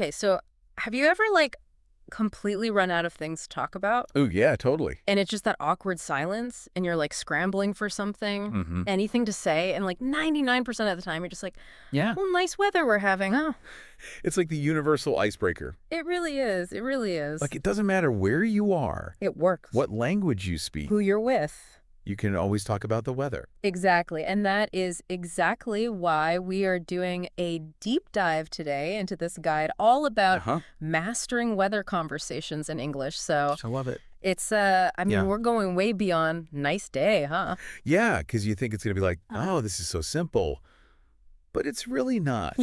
Okay, so have you ever, like, completely run out of things to talk about? Oh, yeah, totally. And it's just that awkward silence, and you're, like, scrambling for something, Mm-hmm. anything to say, and, like, 99% of the time, you're just like, Yeah. well, nice weather we're having, huh? It's like the universal icebreaker. It really is. It really is. Like, it doesn't matter where you are, It works. what language you speak, Who you're with. you can always talk about the weather. Exactly. And that is exactly why we are doing a deep dive today into this guide all about mastering weather conversations in English. So I love it. it's, we're going way beyond nice day, huh? Yeah, because you think it's going to be like, oh, this is so simple. But it's really not.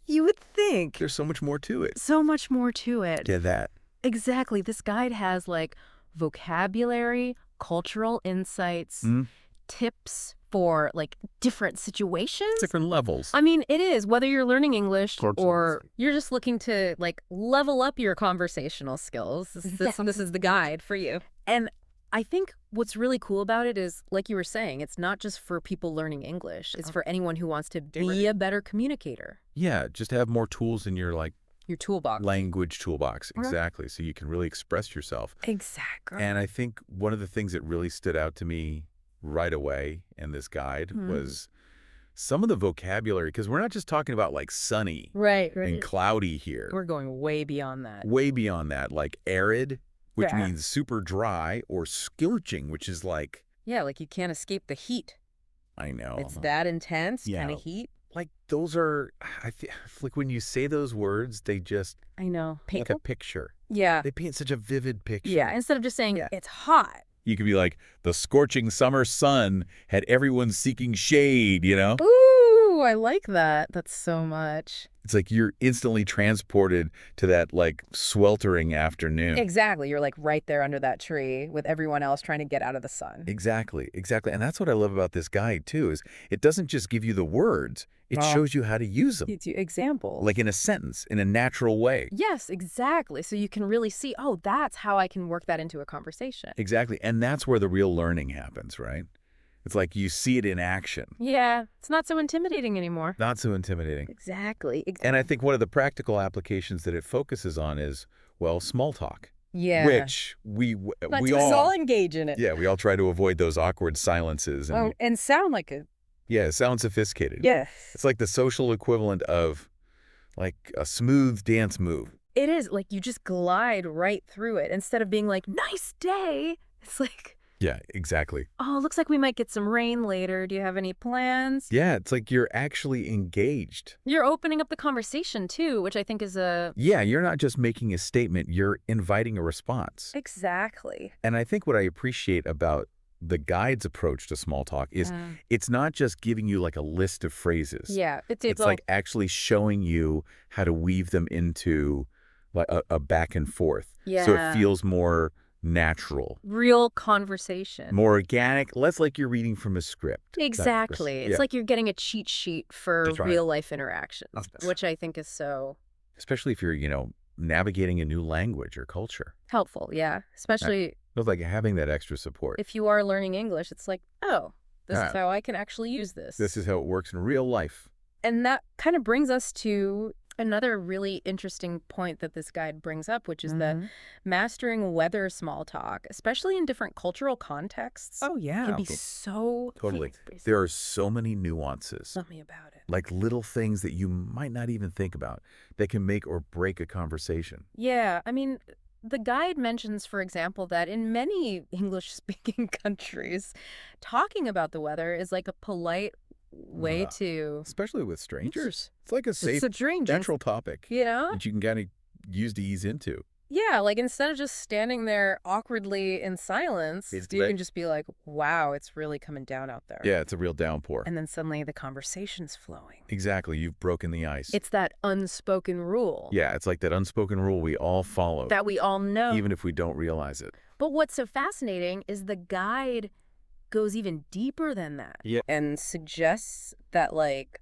You would think. There's so much more to it. So much more to it. Get that. Exactly. This guide has, like, vocabulary, cultural insights, tips for, like, different situations. Different levels. I mean, it is, whether you're learning English or Cultures. you're just looking to, like, level up your conversational skills. This is the guide for you. And I think what's really cool about it is, like you were saying, it's not just for people learning English. It's for anyone who wants to be a better communicator. Yeah, just have more tools in your, like, Your toolbox. language toolbox. Exactly. So you can really express yourself. Exactly. And I think one of the things that really stood out to me right away in this guide was some of the vocabulary, because we're not just talking about like sunny Right. and cloudy here. We're going way beyond that. Way beyond that, like arid, which Yeah. means super dry, or scorching, which is like, Yeah, like you can't escape the heat. I know. It's that intense Yeah. kind of heat. Like those are, I feel like when you say those words, they just I know. paint a picture. Yeah. They paint such a vivid picture. Yeah. Instead of just saying it's hot. You could be like, the scorching summer sun had everyone seeking shade, you know? Ooh, I like that. That's so much. It's like you're instantly transported to that, like, sweltering afternoon. Exactly. You're like right there under that tree with everyone else trying to get out of the sun. Exactly, exactly. And that's what I love about this guide, too, is it doesn't just give you the words. It shows you how to use them. Gives you examples. Like in a sentence, in a natural way. Yes, exactly. So you can really see, oh, that's how I can work that into a conversation. Exactly. And that's where the real learning happens, right? It's like you see it in action. Yeah. It's not so intimidating anymore. Not so intimidating. Exactly. And I think one of the practical applications that it focuses on is, well, small talk. Yeah. Which we all engage in it. Yeah, we all try to avoid those awkward silences. And sound like a... Yeah, it sounds sophisticated. Yes. It's like the social equivalent of, like, a smooth dance move. It is. Like, you just glide right through it. Instead of being like, nice day, it's like... Yeah, exactly. Oh, looks like we might get some rain later. Do you have any plans? Yeah, it's like you're actually engaged. You're opening up the conversation, too, which I think is a... Yeah, you're not just making a statement. You're inviting a response. Exactly. And I think what I appreciate about the guide's approach to small talk is it's not just giving you like a list of phrases. Yeah. It's like actually showing you how to weave them into like a back and forth. Yeah. So it feels more natural. Real conversation. More organic, less like you're reading from a script. Exactly. It's like you're getting a cheat sheet for That's right. real life interactions, which I think is so... Especially if you're, navigating a new language or culture. helpful, yeah. Especially... It's like having that extra support. if you are learning English, it's like, oh, this is how I can actually use this. This is how it works in real life. And that kind of brings us to another really interesting point that this guide brings up, which is that mastering weather small talk, especially in different cultural contexts, can be so... Totally. There are so many nuances. Tell me about it. Like little things that you might not even think about that can make or break a conversation. Yeah, I mean... The guide mentions, for example, that in many English-speaking countries, talking about the weather is like a polite way to... Especially with strangers. It's like a safe, stranger. natural topic You know? that you can kind of use to ease into. Yeah, like instead of just standing there awkwardly in silence, you can just be like, wow, it's really coming down out there. Yeah, it's a real downpour. And then suddenly the conversation's flowing. Exactly. You've broken the ice. It's that unspoken rule. Yeah, it's like that unspoken rule we all follow. That we all know. Even if we don't realize it. But what's so fascinating is the guide goes even deeper than that. Yeah. And suggests that, like,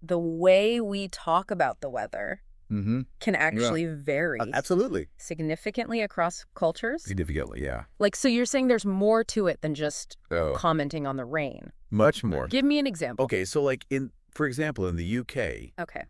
the way we talk about the weather can actually vary. Absolutely. Significantly across cultures. Significantly, yeah. Like, so you're saying there's more to it than just commenting on the rain. Much more. Give me an example. Okay, so like for example, in the UK, Okay.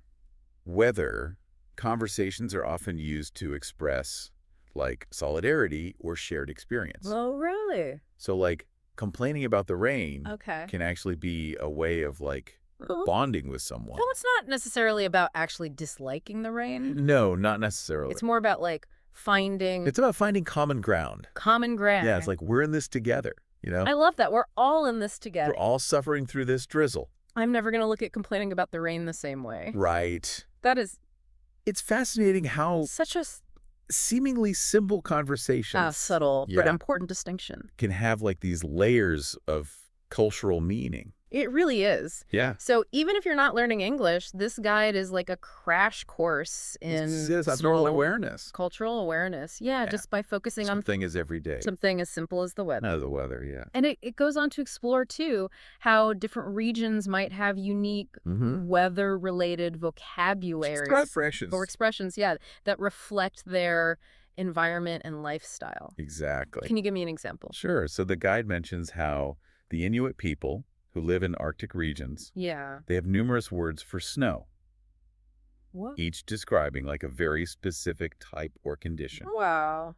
weather conversations are often used to express, like, solidarity or shared experience. Oh, really? So, like, complaining about the rain Okay. can actually be a way of, like, bonding with someone. So it's not necessarily about actually disliking the rain. No, not necessarily. It's more about, like, finding It's about finding common ground. common ground. Yeah, it's like we're in this together, you know? I love that. We're all in this together. We're all suffering through this drizzle. I'm never going to look at complaining about the rain the same way. Right. That is It's fascinating how such a seemingly simple conversations subtle but Yeah. important distinction. can have, like, these layers of cultural meaning. It really is. Yeah. So even if you're not learning English, this guide is like a crash course in Cultural awareness. cultural awareness. Yeah, just by focusing on Something is every day. something as simple as the weather. No, the weather, yeah. And it goes on to explore, too, how different regions might have unique weather-related vocabulary Expressions. or expressions, that reflect their environment and lifestyle. Exactly. Can you give me an example? Sure. So the guide mentions how the Inuit people who live in Arctic regions, Yeah. they have numerous words for snow, What? each describing, like, a very specific type or condition. Wow.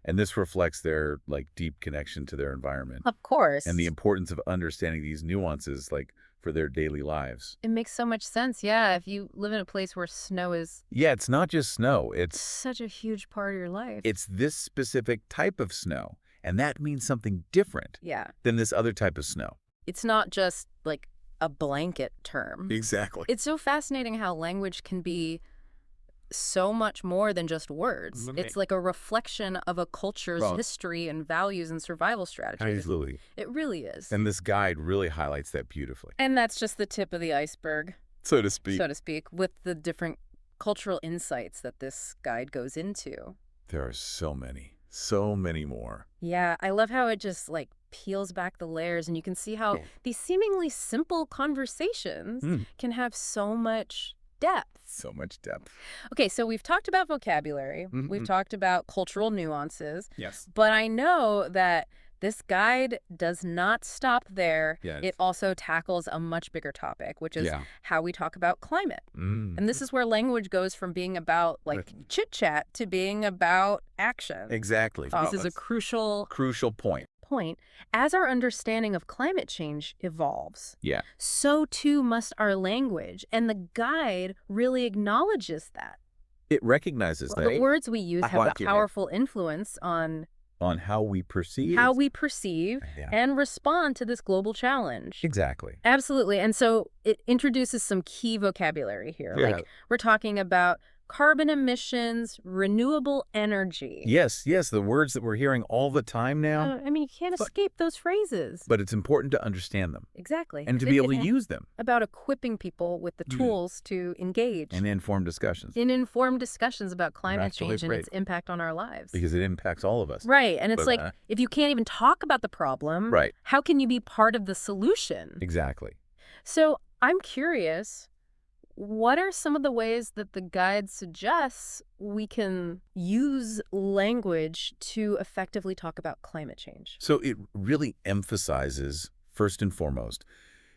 And this reflects their, like, deep connection to their environment Of course. and the importance of understanding these nuances, like, for their daily lives. It makes so much sense. Yeah, if you live in a place where snow is Yeah, it's not just snow. such a huge part of your life. It's this specific type of snow, and that means something different Yeah. than this other type of snow. It's not just like a blanket term. Exactly. It's so fascinating how language can be so much more than just words. It's like a reflection of a culture's history and values and survival strategies. Absolutely. It really is. And this guide really highlights that beautifully. And that's just the tip of the iceberg, So to speak. so to speak, with the different cultural insights that this guide goes into. There are so many more. Yeah, I love how it just like peels back the layers and you can see how these seemingly simple conversations can have so much depth. So much depth. Okay, so we've talked about vocabulary. We've talked about cultural nuances. Yes. But I know that this guide does not stop there. Yes. It also tackles a much bigger topic, which is how we talk about climate. And this is where language goes from being about like chit-chat to being about action. Exactly. This is a crucial point. As our understanding of climate change evolves, Yeah. so too must our language. And the guide really acknowledges that. It recognizes that. The words we use have a powerful influence on how we perceive. And respond to this global challenge. Exactly. Absolutely. And so it introduces some key vocabulary here. Yeah. Like we're talking about carbon emissions, renewable energy. Yes, the words that we're hearing all the time now. I mean, you can't escape those phrases. But it's important to understand them. Exactly. And to be able to use them. About equipping people with the tools to engage. And informed discussions. In informed discussions about climate change and its impact on our lives. Because it impacts all of us. Right. And it's like, if you can't even talk about the problem, how can you be part of the solution? Exactly. So I'm curious, what are some of the ways that the guide suggests we can use language to effectively talk about climate change? So it really emphasizes, first and foremost,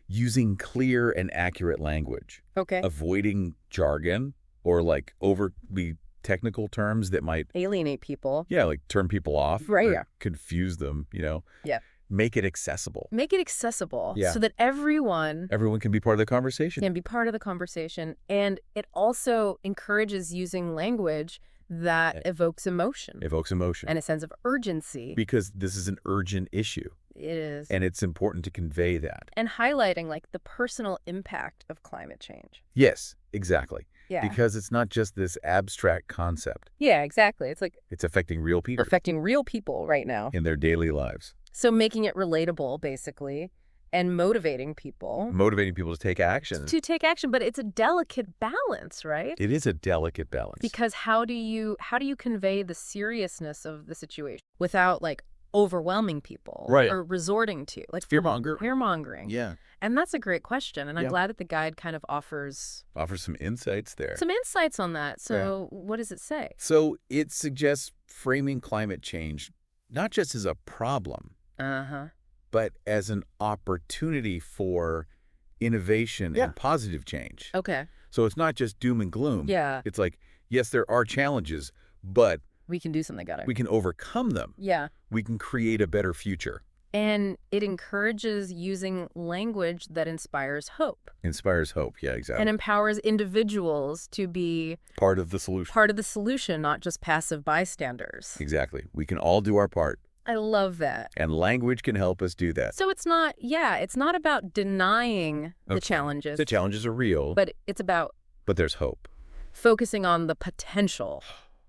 using clear and accurate language. Okay. Avoiding jargon or like overly technical terms that might alienate people. Yeah, like turn people off. Right. Yeah. Confuse them, Yeah. Make it accessible. Make it accessible so that everyone can be part of the conversation. Can be part of the conversation. And it also encourages using language that evokes emotion. And a sense of urgency. Because this is an urgent issue. It is. And it's important to convey that. And highlighting like the personal impact of climate change. Yes, exactly. Yeah. Because it's not just this abstract concept. Yeah, exactly. It's like it's affecting real people. Affecting real people right now. In their daily lives. So making it relatable, basically, and motivating people. Motivating people to take action. But it's a delicate balance, right? It is a delicate balance. Because how do you convey the seriousness of the situation without like overwhelming people or resorting to like fear-mongering. Yeah. And that's a great question. And I'm glad that the guide kind of offers some insights there. Some insights on that. So what does it say? So it suggests framing climate change not just as a problem, but as an opportunity for innovation and positive change. Okay. So it's not just doom and gloom. Yeah. It's like, Yes, there are challenges, but We can do something about it. we can overcome them. Yeah. We can create a better future. And it encourages using language that inspires hope. Inspires hope. Yeah, exactly. And empowers individuals to be Part of the solution. part of the solution, not just passive bystanders. Exactly. We can all do our part. I love that. And language can help us do that. So it's not, it's not about denying the challenges. The challenges are real. But it's about But there's hope. focusing on the potential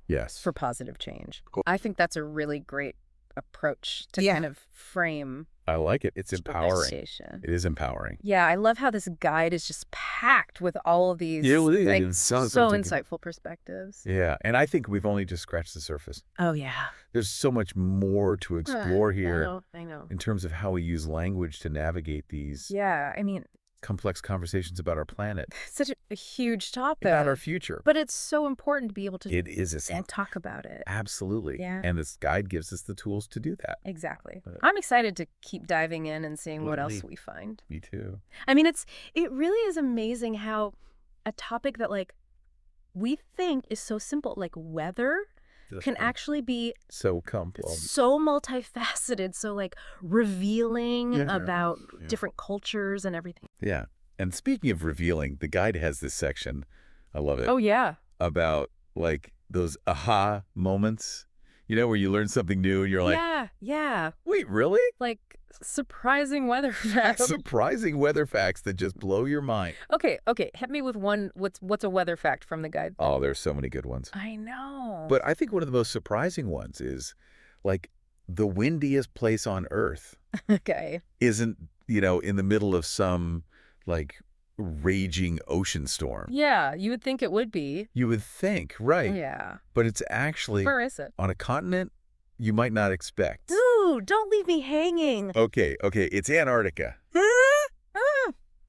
Yes. for positive change. Cool. I think that's a really great approach to kind of frame. I like it. It's empowering. Conversation. It is empowering. Yeah, I love how this guide is just packed with all of these so insightful perspectives. Yeah, and I think we've only just scratched the surface. Oh, yeah. There's so much more to explore here I know. in terms of how we use language to navigate these Yeah, I mean, complex conversations about our planet, such a huge topic. about our future. But it's so important to be able to It is and talk about it. Absolutely. Yeah. And this guide gives us the tools to do that. Exactly. I'm excited to keep diving in and seeing what else Absolutely. we find. Me too. I mean, it really is amazing how a topic that we think is so simple, like weather, can actually be so complex. so multifaceted, so revealing about different cultures and everything. Yeah. And speaking of revealing, the guide has this section, I love it, Oh, yeah. about those aha moments, where you learn something new and you're like, Yeah. wait, really? Like surprising weather facts. Surprising weather facts that just blow your mind. Okay. Hit me with one. What's a weather fact from the guide? Oh, there's so many good ones. I know. But I think one of the most surprising ones is the windiest place on Earth Okay. isn't, in the middle of some raging ocean storm. Yeah, you would think it would be. You would think, right. Yeah. But it's actually Where is it? on a continent you might not expect. Ooh, don't leave me hanging. Okay. It's Antarctica.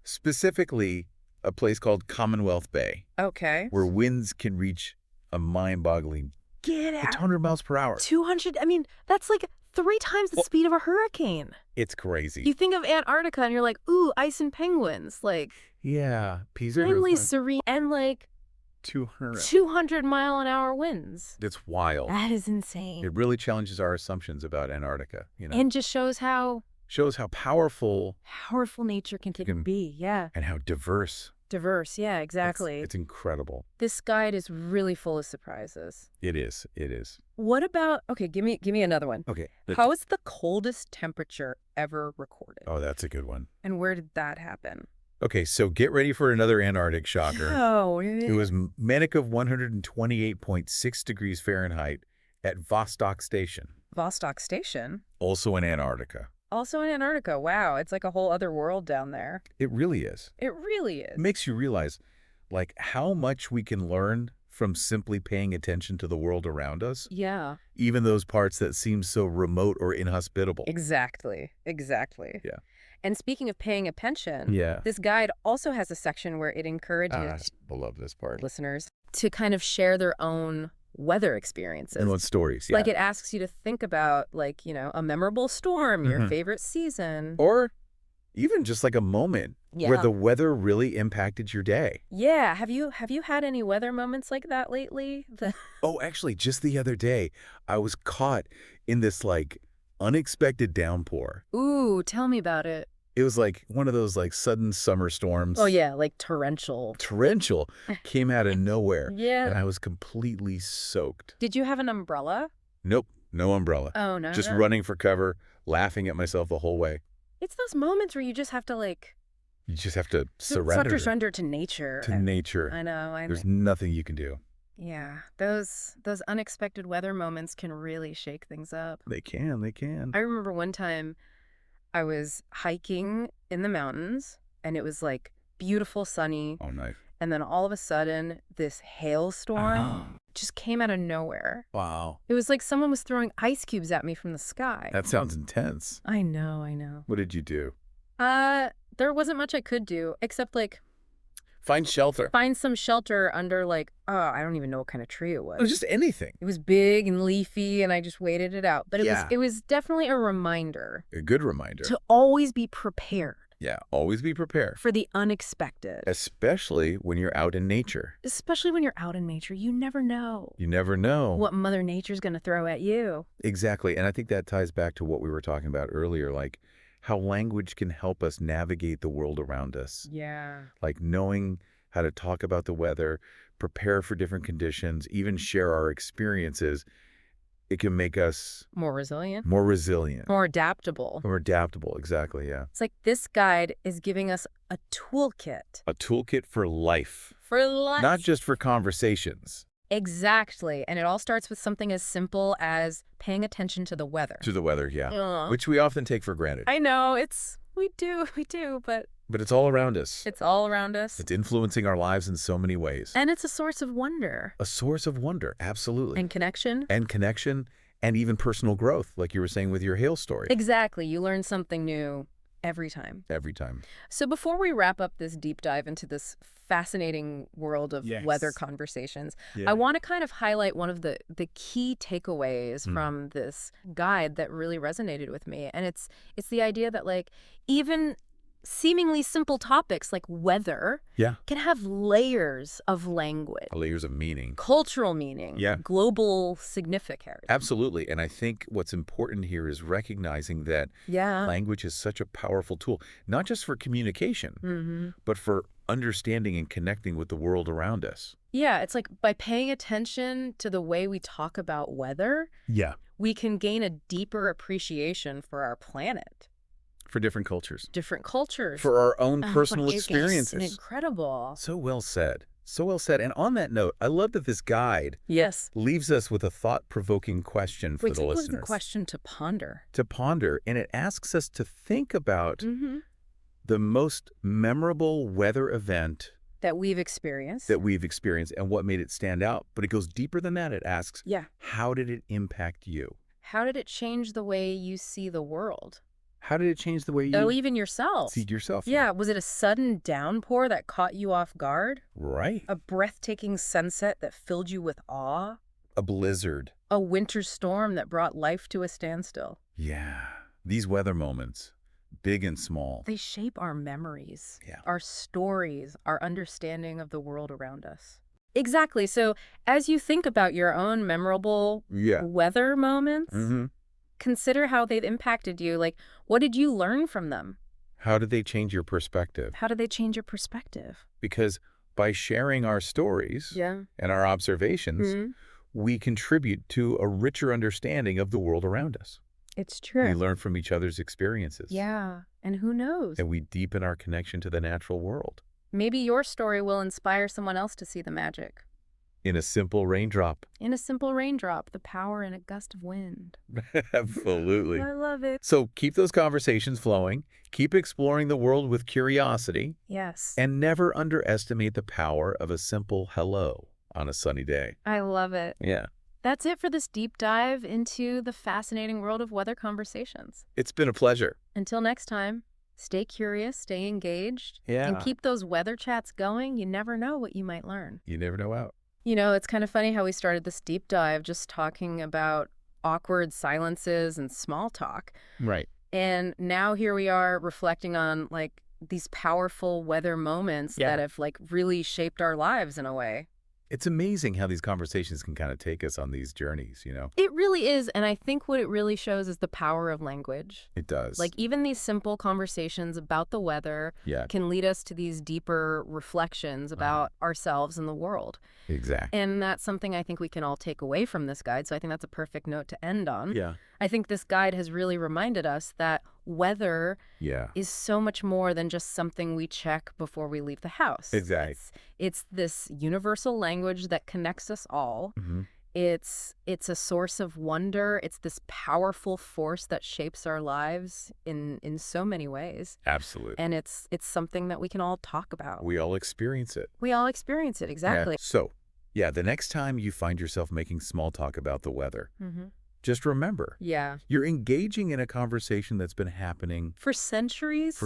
Specifically, a place called Commonwealth Bay, Okay. where winds can reach a mind-boggling Get out. 200 miles per hour. 200. I mean, that's 3 times the speed of a hurricane. It's crazy. You think of Antarctica and you're like, ooh, ice and penguins. Yeah. Extremely serene and 200. 200-mile-an-hour winds. It's wild. That is insane. It really challenges our assumptions about Antarctica. And just shows how powerful nature can be. Yeah. and how diverse. Diverse. Yeah, exactly. It's incredible. This guide is really full of surprises. It is. What about, okay, give me another one. Okay. How is the coldest temperature ever recorded? Oh, that's a good one. And where did that happen? Okay, so get ready for another Antarctic shocker. Oh, It was manic of 128.6 degrees Fahrenheit at Vostok Station, Vostok Station. also in Antarctica. Also in Antarctica. Wow, it's like a whole other world down there. It really is. It really is. It makes you realize, how much we can learn from simply paying attention to the world around us, Yeah. even those parts that seem so remote or inhospitable. Exactly. Yeah. And speaking of paying attention, Yeah. this guide also has a section where it encourages I love this part. listeners to kind of share their own weather experiences. And what stories, yeah. It asks you to think about, a memorable storm, your favorite season. Or even just a moment where the weather really impacted your day. Yeah. Have you had any weather moments like that lately? Oh, actually, just the other day, I was caught in this unexpected downpour. Ooh, tell me about it. It was one of those sudden summer storms. Oh, yeah, torrential. Torrential came out of nowhere. Yeah. And I was completely soaked. Did you have an umbrella? Nope, no umbrella. Oh, no. Just running for cover, laughing at myself the whole way. It's those moments where you just have to You just have to surrender to nature. to nature. I know. There's nothing you can do. Yeah, those unexpected weather moments can really shake things up. They can. I remember one time I was hiking in the mountains and it was beautiful sunny. Oh, nice. And then all of a sudden this hailstorm just came out of nowhere. Wow. It was like someone was throwing ice cubes at me from the sky. That sounds intense. I know. What did you do? There wasn't much I could do except Find shelter. find some shelter under I don't even know what kind of tree it was. It was just anything. It was big and leafy, and I just waited it out. But Yeah. it was definitely a reminder A good reminder. to always be prepared. Yeah, always be prepared. for the unexpected. Especially when you're out in nature. Especially when you're out in nature, you never know You never know. what Mother Nature's going to throw at you. Exactly. And I think that ties back to what we were talking about earlier, like how language can help us navigate the world around us. Yeah. Like knowing how to talk about the weather, prepare for different conditions, even share our experiences. It can make us More resilient. more resilient. More adaptable. More adaptable. Exactly. Yeah. It's like this guide is giving us a toolkit. A toolkit for life. For life. Not just for conversations. Exactly. And it all starts with something as simple as paying attention to the weather. To the weather, yeah. Aw. Which we often take for granted. I know, we do, but But it's all around us. it's all around us. It's influencing our lives in so many ways. And it's a source of wonder. A source of wonder, absolutely. And connection. And connection, and even personal growth, like you were saying with your hail story. Exactly. You learn something new every time. Every time. So before we wrap up this deep dive into this fascinating world of Yes. weather conversations, Yeah. I want to kind of highlight one of the key takeaways from this guide that really resonated with me. And it's the idea that, like, even seemingly simple topics like weather can have layers of language, Layers of meaning. cultural meaning, global significance. Absolutely. And I think what's important here is recognizing that language is such a powerful tool, not just for communication, but for understanding and connecting with the world around us. Yeah, it's like by paying attention to the way we talk about weather, we can gain a deeper appreciation for our planet. For different cultures. Different cultures. For our own personal It's experiences. incredible. So well said. So well said. And on that note, I love that this guide leaves us with a thought-provoking question for the What was listeners. the question to ponder? To ponder, and it asks us to think about the most memorable weather event that we've experienced. And what made it stand out. But it goes deeper than that. It asks, how did it impact you? How did it change the way you see the world? How did it change the way you even yourself? see yourself? Yeah. Was it a sudden downpour that caught you off guard? Right. A breathtaking sunset that filled you with awe? A blizzard. A winter storm that brought life to a standstill? Yeah. These weather moments, big and small. They shape our memories, our stories, our understanding of the world around us. Exactly. So as you think about your own memorable weather moments, consider how they've impacted you. Like, what did you learn from them? How did they change your perspective? How did they change your perspective? Because by sharing our stories and our observations, we contribute to a richer understanding of the world around us. It's true. We learn from each other's experiences. Yeah. And who knows? And we deepen our connection to the natural world. Maybe your story will inspire someone else to see the magic. In a simple raindrop. In a simple raindrop, the power in a gust of wind. Absolutely. I love it. So keep those conversations flowing. Keep exploring the world with curiosity. Yes. And never underestimate the power of a simple hello on a sunny day. I love it. Yeah. That's it for this deep dive into the fascinating world of weather conversations. It's been a pleasure. Until next time, stay curious, stay engaged, Yeah. and keep those weather chats going. You never know what you might learn. You never know out. You know, it's kind of funny how we started this deep dive just talking about awkward silences and small talk. Right. And now here we are reflecting on, like, these powerful weather moments that have, like, really shaped our lives in a way. It's amazing how these conversations can kind of take us on these journeys, you know? It really is. And I think what it really shows is the power of language. It does. Like, even these simple conversations about the weather can lead us to these deeper reflections about ourselves and the world. Exactly. And that's something I think we can all take away from this guide. So I think that's a perfect note to end on. Yeah. I think this guide has really reminded us that weather is so much more than just something we check before we leave the house. Exactly. It's this universal language that connects us all. It's a source of wonder. It's this powerful force that shapes our lives in so many ways. Absolutely. And it's something that we can all talk about. We all experience it. We all experience it, exactly. Yeah. So, the next time you find yourself making small talk about the weather, just remember, you're engaging in a conversation that's been happening for centuries.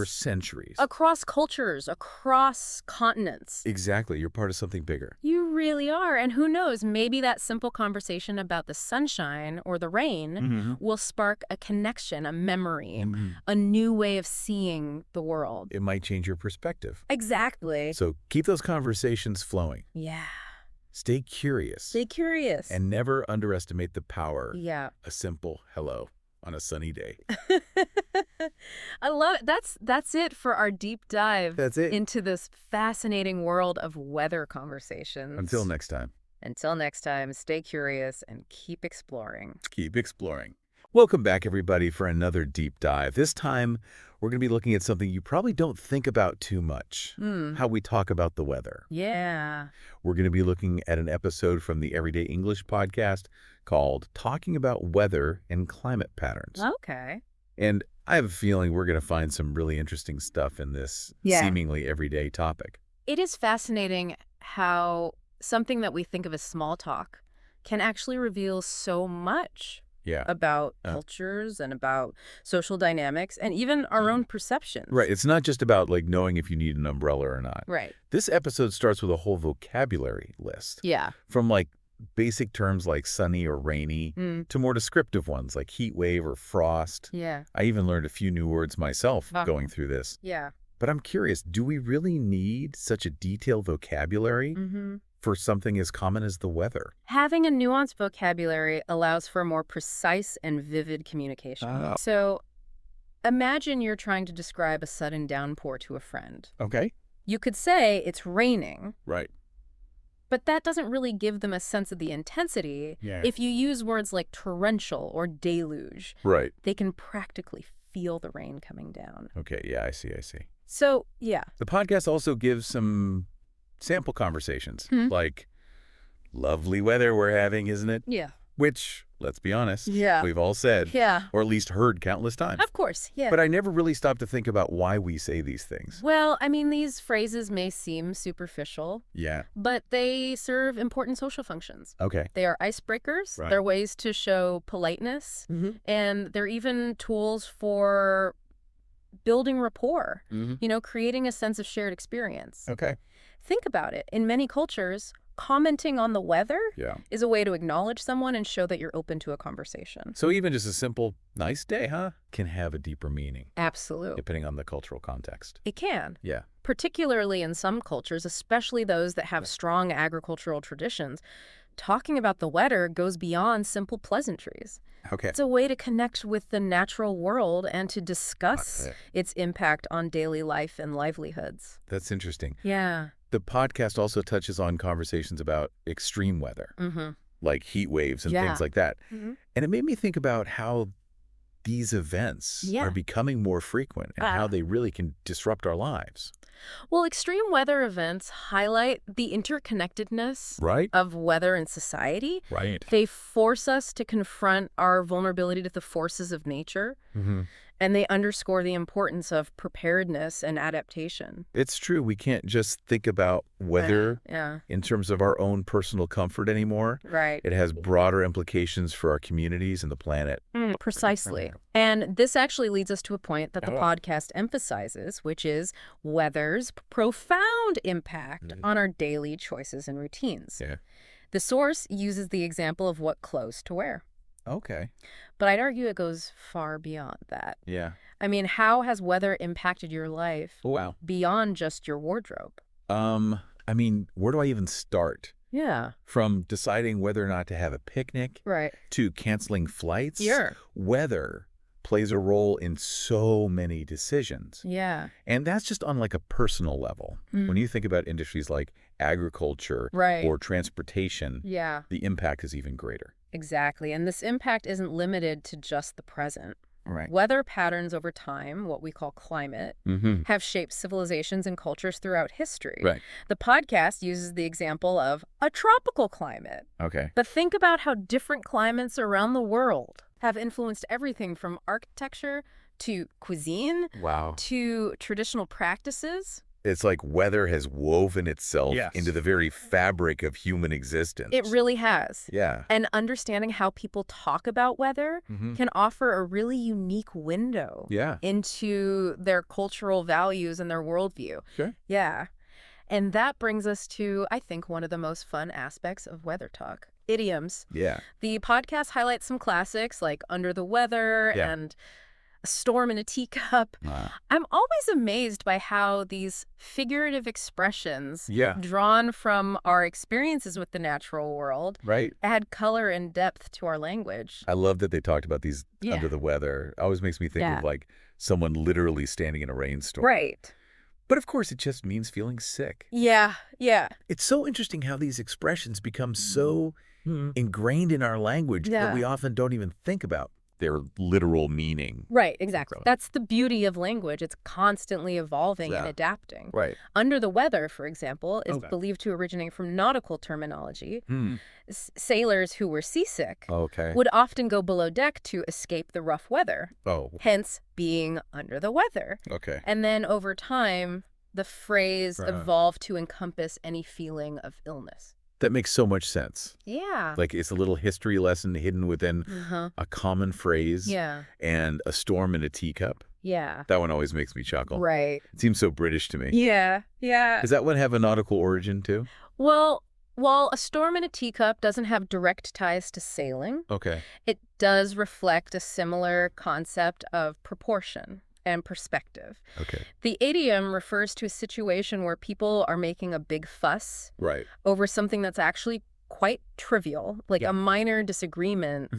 Across cultures, across continents. Exactly. You're part of something bigger. You really are. And who knows, maybe that simple conversation about the sunshine or the rain will spark a connection, a memory, a new way of seeing the world. It might change your perspective. Exactly. So keep those conversations flowing. Yeah. Stay curious. Stay curious. And never underestimate the power a simple hello on a sunny day. I love it. That's it for our deep dive into this fascinating world of weather conversations. Until next time. Until next time, stay curious and keep exploring. Keep exploring. Welcome back, everybody, for another deep dive. This time, we're going to be looking at something you probably don't think about too much, how we talk about the weather. Yeah. We're going to be looking at an episode from the Everyday English podcast called Talking About Weather and Climate Patterns. Okay. And I have a feeling we're going to find some really interesting stuff in this seemingly everyday topic. It is fascinating how something that we think of as small talk can actually reveal so much about cultures and about social dynamics and even our own perceptions. Right. It's not just about like knowing if you need an umbrella or not. Right. This episode starts with a whole vocabulary list. Yeah. From like basic terms like sunny or rainy to more descriptive ones like heat wave or frost. Yeah. I even learned a few new words myself going through this. Yeah. But I'm curious, do we really need such a detailed vocabulary for something as common as the weather? Having a nuanced vocabulary allows for more precise and vivid communication. So imagine you're trying to describe a sudden downpour to a friend. Okay. You could say it's raining. Right. But that doesn't really give them a sense of the intensity. Yeah. If you use words like torrential or deluge, they can practically feel the rain coming down. Okay, yeah, I see. So, yeah. The podcast also gives some sample conversations, like, lovely weather we're having, isn't it? Yeah. Which, let's be honest, we've all said, or at least heard countless times. Of course, yeah. But I never really stopped to think about why we say these things. Well, I mean, these phrases may seem superficial, but they serve important social functions. Okay. They are icebreakers. They're ways to show politeness, and they're even tools for building rapport, you know, creating a sense of shared experience. Okay. Think about it. In many cultures, commenting on the weather is a way to acknowledge someone and show that you're open to a conversation. So even just a simple, nice day, huh, can have a deeper meaning. Absolutely. Depending on the cultural context. It can. Yeah. Particularly in some cultures, especially those that have strong agricultural traditions, talking about the weather goes beyond simple pleasantries. Okay. It's a way to connect with the natural world and to discuss its impact on daily life and livelihoods. That's interesting. Yeah. The podcast also touches on conversations about extreme weather, like heat waves and things like that. And it made me think about how these events are becoming more frequent and how they really can disrupt our lives. Well, extreme weather events highlight the interconnectedness of weather and society. Right. They force us to confront our vulnerability to the forces of nature. And they underscore the importance of preparedness and adaptation. It's true. We can't just think about weather in terms of our own personal comfort anymore. Right. It has broader implications for our communities and the planet. Precisely. And this actually leads us to a point that the podcast emphasizes, which is weather's profound impact on our daily choices and routines. Yeah. The source uses the example of what clothes to wear. Okay. But I'd argue it goes far beyond that. Yeah. I mean, how has weather impacted your life beyond just your wardrobe? I mean, where do I even start? Yeah. From deciding whether or not to have a picnic to canceling flights. Weather plays a role in so many decisions. Yeah. And that's just on like a personal level. When you think about industries like agriculture or transportation, the impact is even greater. Exactly. And this impact isn't limited to just the present. Right. Weather patterns over time, what we call climate, have shaped civilizations and cultures throughout history. Right. The podcast uses the example of a tropical climate. Okay. But think about how different climates around the world have influenced everything from architecture to cuisine to traditional practices. It's like weather has woven itself Yes. into the very fabric of human existence. It really has. Yeah. And understanding how people talk about weather can offer a really unique window into their cultural values and their worldview. Sure. Yeah. And that brings us to, I think, one of the most fun aspects of weather talk. Idioms. Yeah. The podcast highlights some classics like under the weather and a storm in a teacup. I'm always amazed by how these figurative expressions drawn from our experiences with the natural world add color and depth to our language. I love that they talked about these under the weather. It always makes me think of like someone literally standing in a rainstorm. Right. But of course, it just means feeling sick. Yeah, yeah. It's so interesting how these expressions become so ingrained in our language that we often don't even think about their literal meaning. Right, exactly. That's the beauty of language. It's constantly evolving and adapting. Right. Under the weather, for example, is believed to originate from nautical terminology. Sailors who were seasick would often go below deck to escape the rough weather, hence being under the weather. And then over time, the phrase evolved to encompass any feeling of illness. That makes so much sense. Yeah. Like it's a little history lesson hidden within a common phrase and a storm in a teacup. Yeah. That one always makes me chuckle. Right. It seems so British to me. Yeah, yeah. Does that one have a nautical origin too? Well, while a storm in a teacup doesn't have direct ties to sailing, it does reflect a similar concept of proportion and perspective. The idiom refers to a situation where people are making a big fuss over something that's actually quite trivial, like a minor disagreement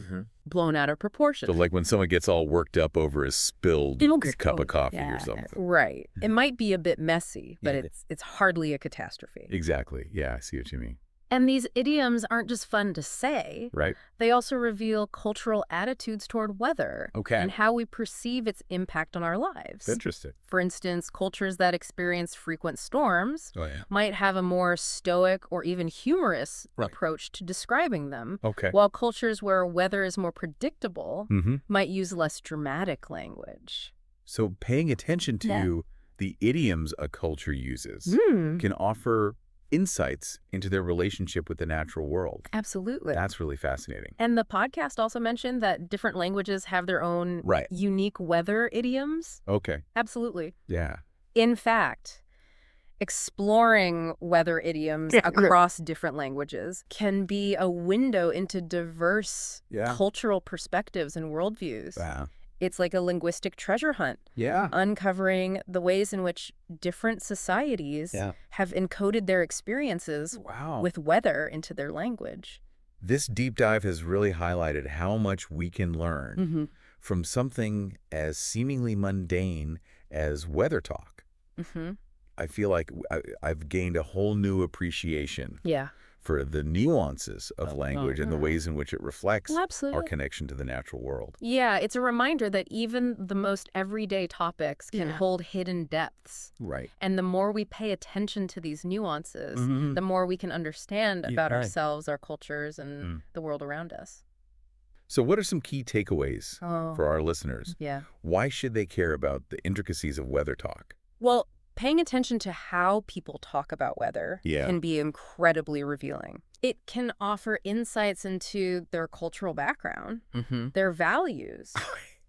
blown out of proportion. So like when someone gets all worked up over a spilled cup of coffee or something. Right. It might be a bit messy, but it's hardly a catastrophe. Exactly. Yeah, I see what you mean. And these idioms aren't just fun to say. Right. They also reveal cultural attitudes toward weather and how we perceive its impact on our lives. Interesting. For instance, cultures that experience frequent storms might have a more stoic or even humorous approach to describing them, while cultures where weather is more predictable might use less dramatic language. So paying attention to the idioms a culture uses can offer insights into their relationship with the natural world. Absolutely. That's really fascinating. And the podcast also mentioned that different languages have their own unique weather idioms. Absolutely. Yeah. In fact, exploring weather idioms across different languages can be a window into diverse cultural perspectives and worldviews. It's like a linguistic treasure hunt, uncovering the ways in which different societies have encoded their experiences with weather into their language. This deep dive has really highlighted how much we can learn from something as seemingly mundane as weather talk. I feel like I've gained a whole new appreciation for the nuances of language and the ways in which it reflects our connection to the natural world. Yeah, it's a reminder that even the most everyday topics can hold hidden depths. And the more we pay attention to these nuances, the more we can understand about ourselves, our cultures, and the world around us. So what are some key takeaways for our listeners? Why should they care about the intricacies of weather talk? Well, paying attention to how people talk about weather can be incredibly revealing. It can offer insights into their cultural background, their values,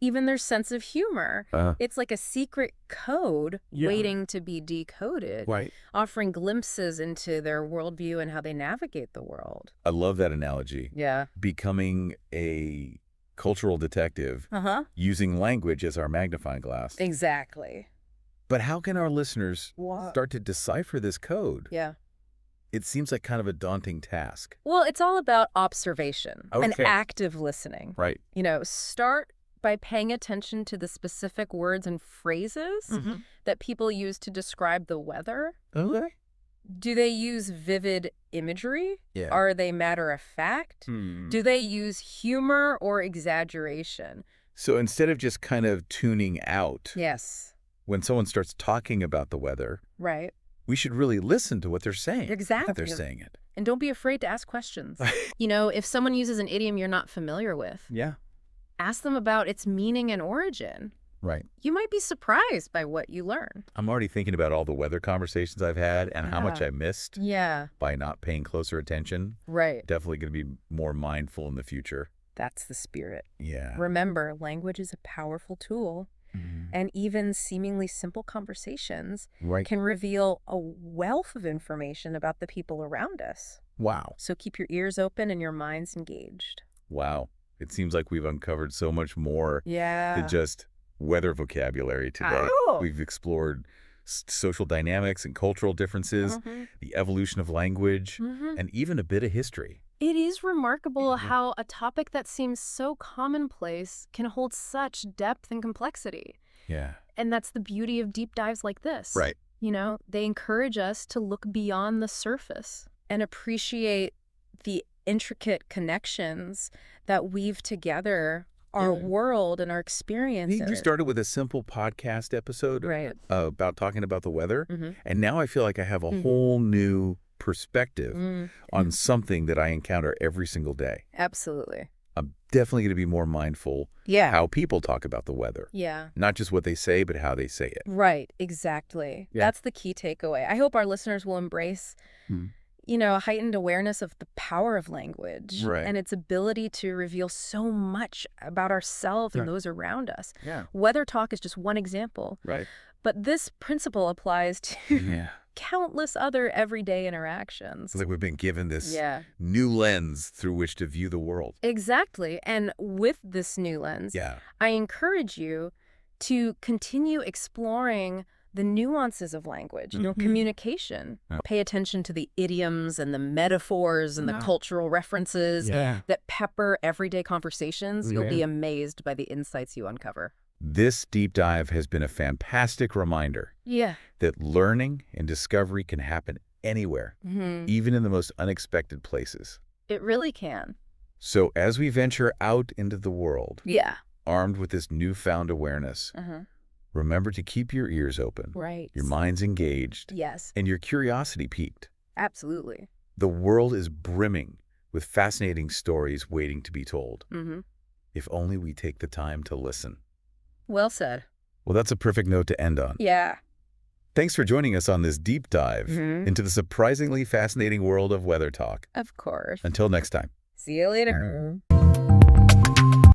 even their sense of humor. It's like a secret code waiting to be decoded, offering glimpses into their worldview and how they navigate the world. I love that analogy. Becoming a cultural detective using language as our magnifying glass. Exactly. But how can our listeners start to decipher this code? It seems like kind of a daunting task. Well, it's all about observation and active listening. You know, start by paying attention to the specific words and phrases that people use to describe the weather. Do they use vivid imagery? Are they matter of fact? Do they use humor or exaggeration? So instead of just kind of tuning out, when someone starts talking about the weather, we should really listen to what they're saying. Exactly. They're saying it. And don't be afraid to ask questions. You know, if someone uses an idiom you're not familiar with, ask them about its meaning and origin. Right. you might be surprised by what you learn. I'm already thinking about all the weather conversations I've had and how much I missed by not paying closer attention. Right. Definitely going to be more mindful in the future. That's the spirit. Yeah. Remember, language is a powerful tool. And even seemingly simple conversations can reveal a wealth of information about the people around us. Wow. So keep your ears open and your minds engaged. Wow. It seems like we've uncovered so much more than just weather vocabulary today. We've explored social dynamics and cultural differences, the evolution of language, and even a bit of history. It is remarkable how a topic that seems so commonplace can hold such depth and complexity. Yeah. And that's the beauty of deep dives like this. Right. You know, they encourage us to look beyond the surface and appreciate the intricate connections that weave together our world and our experiences. We started with a simple podcast episode about talking about the weather, and now I feel like I have a whole new perspective on something that I encounter every single day. Absolutely. I'm definitely going to be more mindful how people talk about the weather. Yeah. Not just what they say, but how they say it. Right, exactly. Yeah. That's the key takeaway. I hope our listeners will embrace, you know, a heightened awareness of the power of language and its ability to reveal so much about ourselves and those around us. Yeah. Weather talk is just one example. Right. But this principle applies to countless other everyday interactions. It's like we've been given this new lens through which to view the world. Exactly. And with this new lens, I encourage you to continue exploring the nuances of language, you know, communication. Pay attention to the idioms and the metaphors and the cultural references that pepper everyday conversations. You'll be amazed by the insights you uncover. This deep dive has been a fantastic reminder that learning and discovery can happen anywhere, even in the most unexpected places. It really can. So as we venture out into the world, armed with this newfound awareness, remember to keep your ears open, your minds engaged, and your curiosity piqued. Absolutely. The world is brimming with fascinating stories waiting to be told. If only we take the time to listen. Well said. Well, that's a perfect note to end on. Yeah. Thanks for joining us on this deep dive into the surprisingly fascinating world of weather talk. Of course. Until next time. See you later.